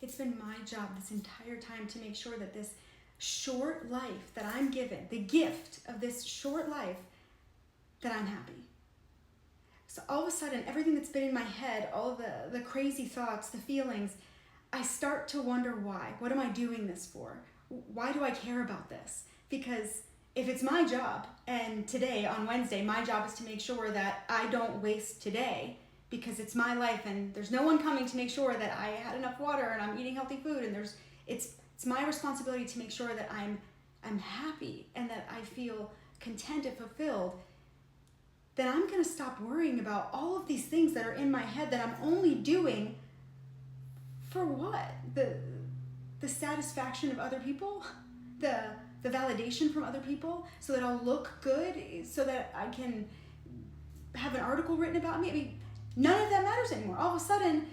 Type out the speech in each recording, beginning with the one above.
It's been my job this entire time to make sure that this short life that I'm given, the gift of this short life, that I'm happy. So all of a sudden, everything that's been in my head, all of the crazy thoughts, the feelings, I start to wonder why. What am I doing this for? Why do I care about this? Because if it's my job, and today, on Wednesday, my job is to make sure that I don't waste today, because it's my life and there's no one coming to make sure that I had enough water and I'm eating healthy food, and it's my responsibility to make sure that I'm happy and that I feel content and fulfilled, then I'm going to stop worrying about all of these things that are in my head that I'm only doing for what? The satisfaction of other people? The validation from other people so that I'll look good, so that I can have an article written about me? I mean, none of that matters anymore. All of a sudden,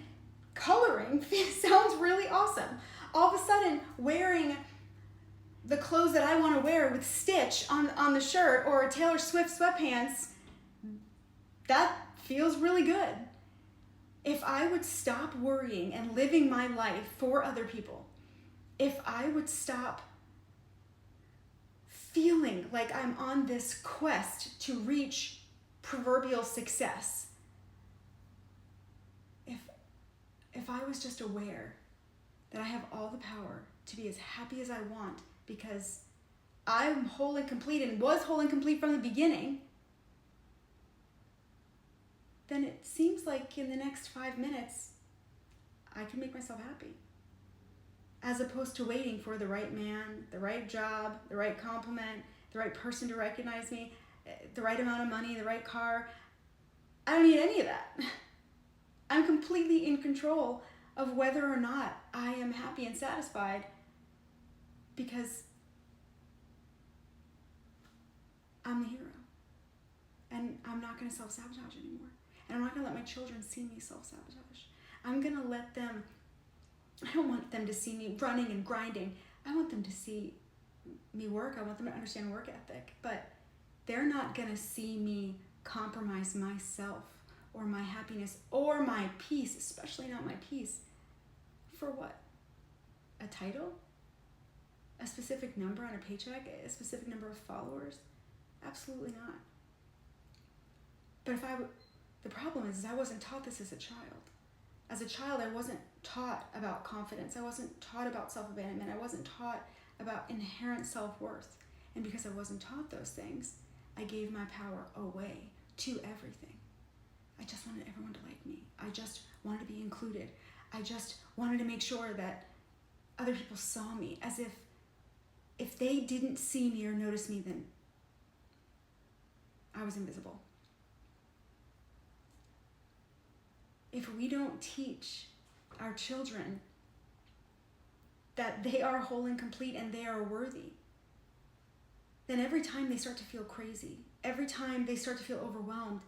coloring sounds really awesome. All of a sudden, wearing the clothes that I want to wear with Stitch on the shirt, or Taylor Swift sweatpants, that feels really good. If I would stop worrying and living my life for other people, if I would stop feeling like I'm on this quest to reach proverbial success, if I was just aware that I have all the power to be as happy as I want because I'm whole and complete and was whole and complete from the beginning, then it seems like in the next 5 minutes, I can make myself happy. As opposed to waiting for the right man, the right job, the right compliment, the right person to recognize me, the right amount of money, the right car. I don't need any of that. I'm completely in control of whether or not I am happy and satisfied, because I'm the hero. And I'm not going to self-sabotage anymore. And I'm not going to let my children see me self-sabotage. I'm going to let them, I don't want them to see me running and grinding. I want them to see me work. I want them to understand work ethic. But they're not going to see me compromise myself or my happiness or my peace, especially not my peace. For what? A title? A specific number on a paycheck? A specific number of followers? Absolutely not. But the problem is I wasn't taught this as a child. As a child, I wasn't taught about confidence. I wasn't taught about self-abandonment. I wasn't taught about inherent self-worth. And because I wasn't taught those things, I gave my power away to everything. I just wanted everyone to like me. I just wanted to be included. I just wanted to make sure that other people saw me, as if they didn't see me or notice me, then I was invisible. If we don't teach our children that they are whole and complete and they are worthy, then every time they start to feel crazy, every time they start to feel overwhelmed,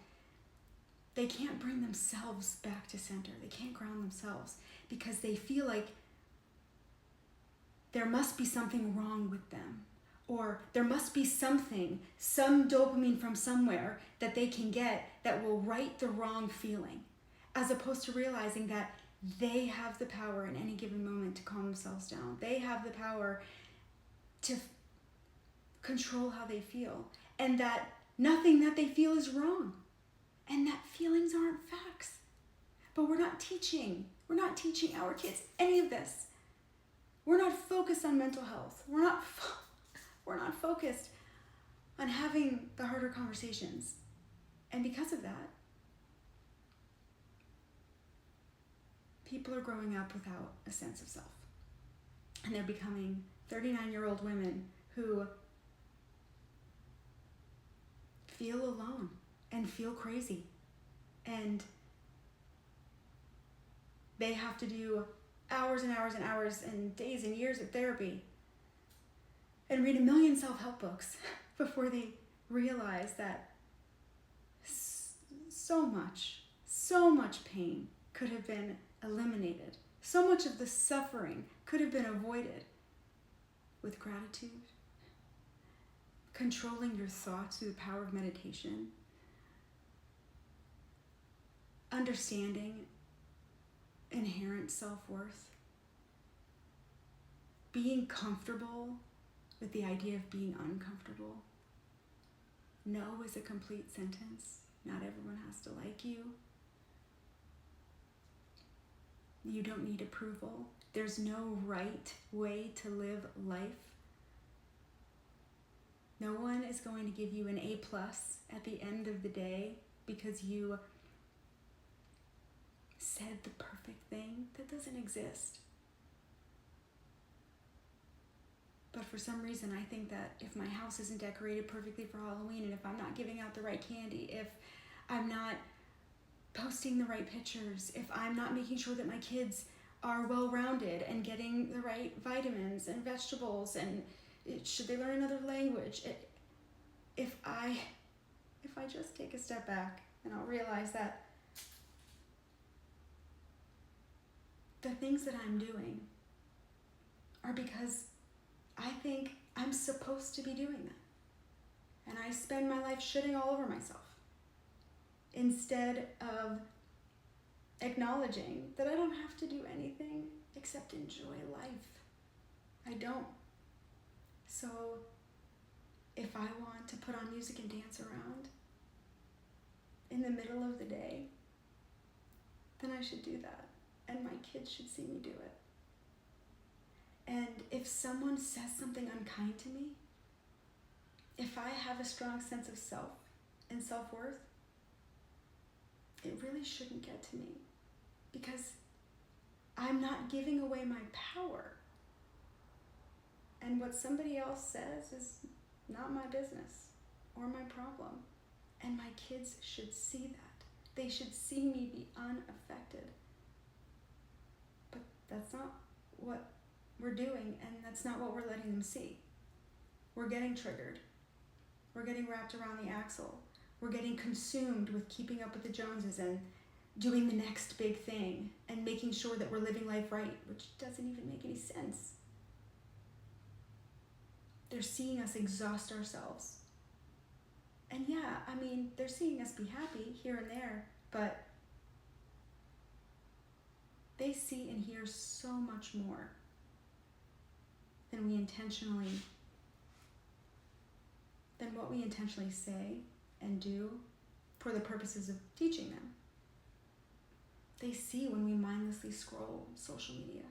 they can't bring themselves back to center. They can't ground themselves because they feel like there must be something wrong with them, or there must be something, some dopamine from somewhere that they can get that will right the wrong feeling, as opposed to realizing that they have the power in any given moment to calm themselves down. They have the power to control how they feel, and that nothing that they feel is wrong, and that feelings aren't facts. But we're not teaching our kids any of this. We're not focused on mental health. We're not focused on having the harder conversations. And because of that, people are growing up without a sense of self. And they're becoming 39-year-old women who feel alone and feel crazy. And they have to do hours and hours and hours and days and years of therapy and read a million self-help books before they realize that so much pain could have been eliminated. So much of the suffering could have been avoided with gratitude, controlling your thoughts through the power of meditation, understanding inherent self-worth, being comfortable with the idea of being uncomfortable. No is a complete sentence. Not everyone has to like you. You don't need approval. There's no right way to live life. No one is going to give you an A+ at the end of the day because you said the perfect thing. That doesn't exist. But for some reason, I think that if my house isn't decorated perfectly for Halloween, and if I'm not giving out the right candy, if I'm not posting the right pictures, if I'm not making sure that my kids are well-rounded and getting the right vitamins and vegetables, and should they learn another language, if I just take a step back and I'll realize that the things that I'm doing are because I think I'm supposed to be doing them. And I spend my life shitting all over myself instead of acknowledging that I don't have to do anything except enjoy life. I don't. So if I want to put on music and dance around in the middle of the day, then I should do that. And my kids should see me do it. And if someone says something unkind to me, if I have a strong sense of self and self-worth, it really shouldn't get to me, because I'm not giving away my power. And what somebody else says is not my business or my problem. And my kids should see that. They should see me be unaffected. But that's not what we're doing, and that's not what we're letting them see. We're getting triggered. We're getting wrapped around the axle. We're getting consumed with keeping up with the Joneses and doing the next big thing and making sure that we're living life right, which doesn't even make any sense. They're seeing us exhaust ourselves. And yeah, I mean, they're seeing us be happy here and there, but they see and hear so much more than what we intentionally say and do for the purposes of teaching them. They see when we mindlessly scroll social media.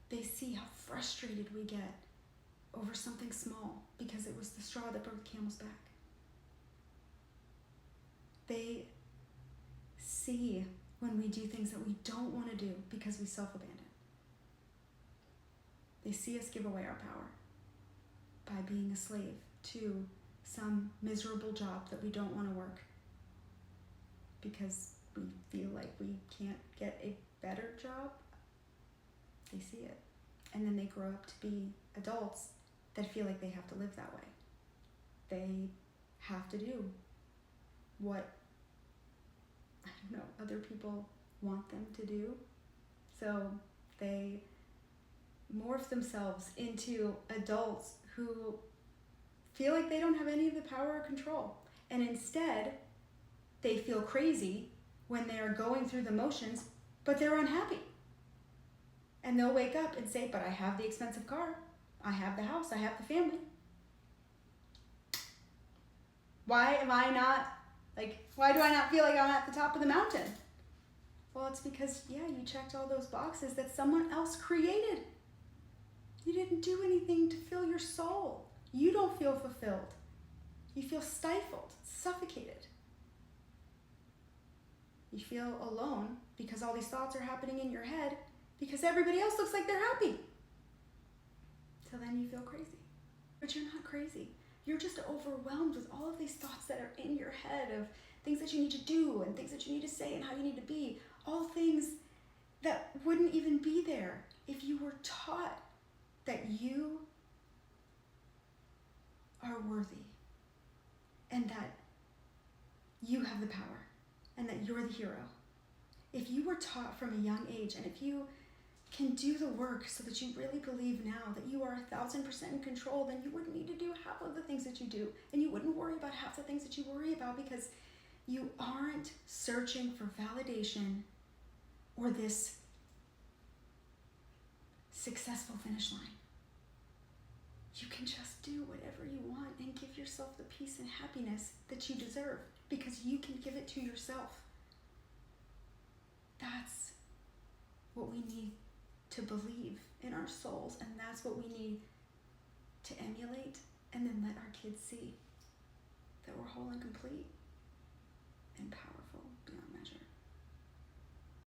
They see how frustrated we get over something small because it was the straw that broke the camel's back. They see when we do things that we don't want to do because we self-abandon. They see us give away our power by being a slave to some miserable job that we don't want to work because we feel like we can't get a better job. They see it. And then they grow up to be adults that feel like they have to live that way. They have to do what, I don't know, other people want them to do. So they morph themselves into adults who feel like they don't have any of the power or control. And instead, they feel crazy when they're going through the motions, but they're unhappy. And they'll wake up and say, but I have the expensive car, I have the house, I have the family. Why do I not feel like I'm at the top of the mountain? Well, it's because, yeah, you checked all those boxes that someone else created. You didn't do anything to fill your soul. You don't feel fulfilled. You feel stifled, suffocated. You feel alone because all these thoughts are happening in your head because everybody else looks like they're happy. So then you feel crazy. But you're not crazy. You're just overwhelmed with all of these thoughts that are in your head of things that you need to do and things that you need to say and how you need to be. All things that wouldn't even be there if you were taught that you are worthy and that you have the power and that you're the hero. If you were taught from a young age, and if you can do the work so that you really believe now that you are 1,000% in control, then you wouldn't need to do half of the things that you do, and you wouldn't worry about half the things that you worry about because you aren't searching for validation or this successful finish line. You can just do whatever you want and give yourself the peace and happiness that you deserve, because you can give it to yourself. That's what we need to believe in our souls, and that's what we need to emulate, and then let our kids see that we're whole and complete and powerful beyond measure.